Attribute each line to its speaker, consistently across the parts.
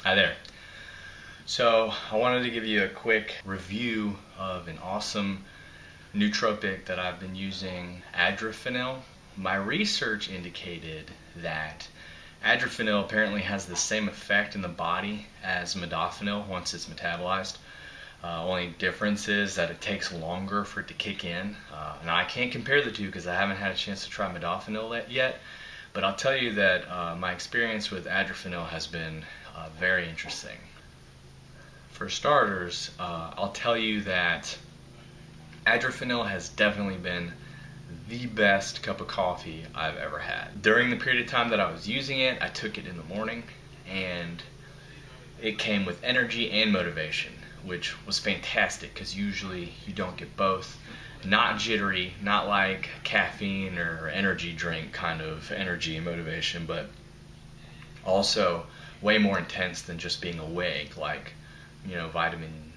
Speaker 1: Hi there. So I wanted to give you a quick review of an awesome nootropic that I've been using, Adrenaline. My research indicated that Adrenaline apparently has the same effect in the body as modafinil once it's metabolized. Only difference is that it takes longer for it to kick in. And I can't compare the two because I haven't had a chance to try modafinil yet. But I'll tell you that my experience with Adrenaline has been very interesting. For starters, I'll tell you that Adrenaline has definitely been the best cup of coffee I've ever had. During the period of time that I was using it, I took it in the morning, and it came with energy and motivation, which was fantastic because usually you don't get both. Not jittery, not like caffeine or energy drink kind of energy and motivation, but also way more intense than just being awake, like vitamin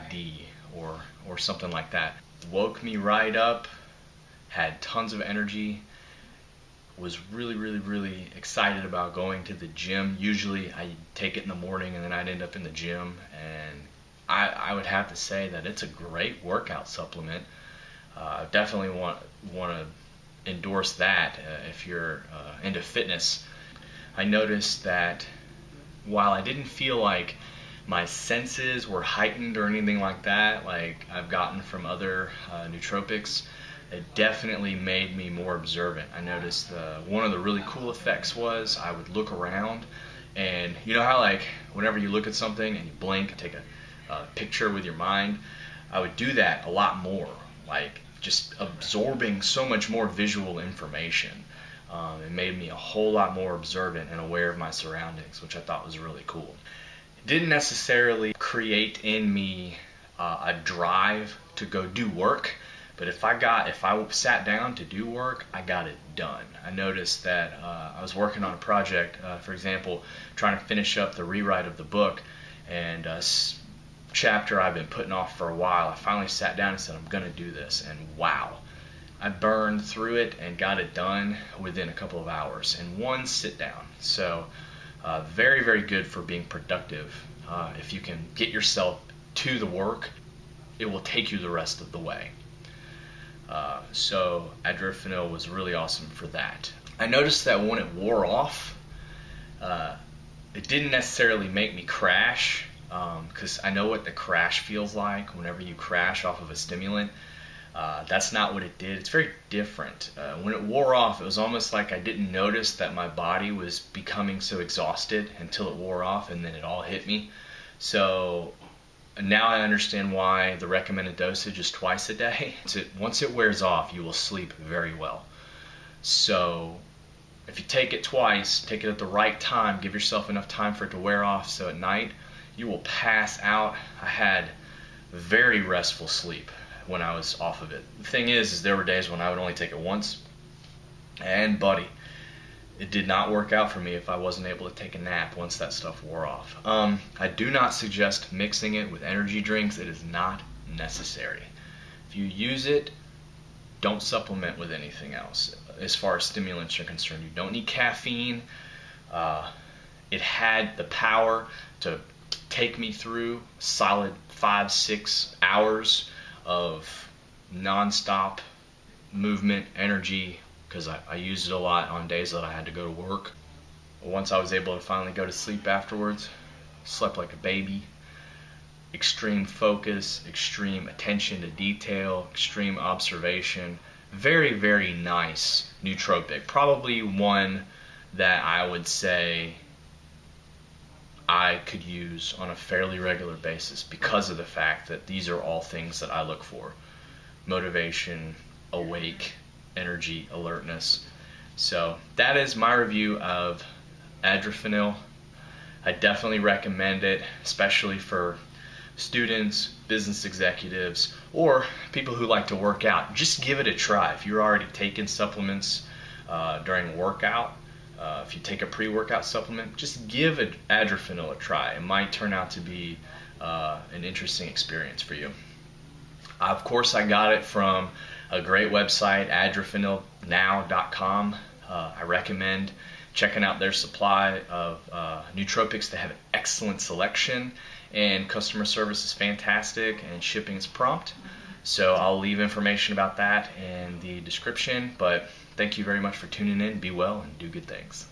Speaker 1: D or something like that. Woke me right up, had tons of energy, was really excited about going to the gym. Usually I take it in the morning and then I'd end up in the gym, and I would have to say that it's a great workout supplement. Definitely want to endorse that if you're into fitness. I noticed that while I didn't feel like my senses were heightened or anything like that, like I've gotten from other nootropics, it definitely made me more observant. I noticed one of the really cool effects was I would look around, and you know how like whenever you look at something and you blink and take a picture with your mind, I would do that a lot more, like just absorbing so much more visual information. It made me a whole lot more observant and aware of my surroundings, which I thought was really cool. It didn't necessarily create in me a drive to go do work, but if I sat down to do work, I got it done. I noticed that I was working on a project, for example, trying to finish up the rewrite of the book, and chapter I've been putting off for a while. I finally sat down and said, I'm gonna do this, and wow, I burned through it and got it done within a couple of hours in one sit down. So very good for being productive. If you can get yourself to the work, it will take you the rest of the way. So Adrenaline was really awesome for that. I noticed that when it wore off, it didn't necessarily make me crash, because I know what the crash feels like whenever you crash off of a stimulant. That's not what it did. It's very different. When it wore off, it was almost like I didn't notice that my body was becoming so exhausted until it wore off, and then it all hit me. So now I understand why the recommended dosage is twice a day. Once it wears off, you will sleep very well. So if you take it twice, take it at the right time, give yourself enough time for it to wear off, so at night you will pass out. I had very restful sleep when I was off of it. The thing is there were days when I would only take it once, and buddy, it did not work out for me if I wasn't able to take a nap once that stuff wore off. I do not suggest mixing it with energy drinks. It is not necessary. If you use it, don't supplement with anything else. As far as stimulants are concerned, you don't need caffeine. It had the power to take me through solid 5-6 hours of non-stop movement, energy, because I used it a lot on days that I had to go to work. Once I was able to finally go to sleep afterwards, slept like a baby. Extreme focus, extreme attention to detail, extreme observation. Very nice nootropic. Probably one that I would say I could use on a fairly regular basis because of the fact that these are all things that I look for: motivation, awake, energy, alertness. So that is my review of Adrenaline. I definitely recommend it, especially for students, business executives, or people who like to work out. Just give it a try. If you're already taking supplements during a workout, if you take a pre-workout supplement, just give Adrenaline a try. It might turn out to be an interesting experience for you. Of course, I got it from a great website, adrenalinow.com. I recommend checking out their supply of nootropics. They have an excellent selection, and customer service is fantastic, and shipping is prompt. So I'll leave information about that in the description. But thank you very much for tuning in. Be well and do good things.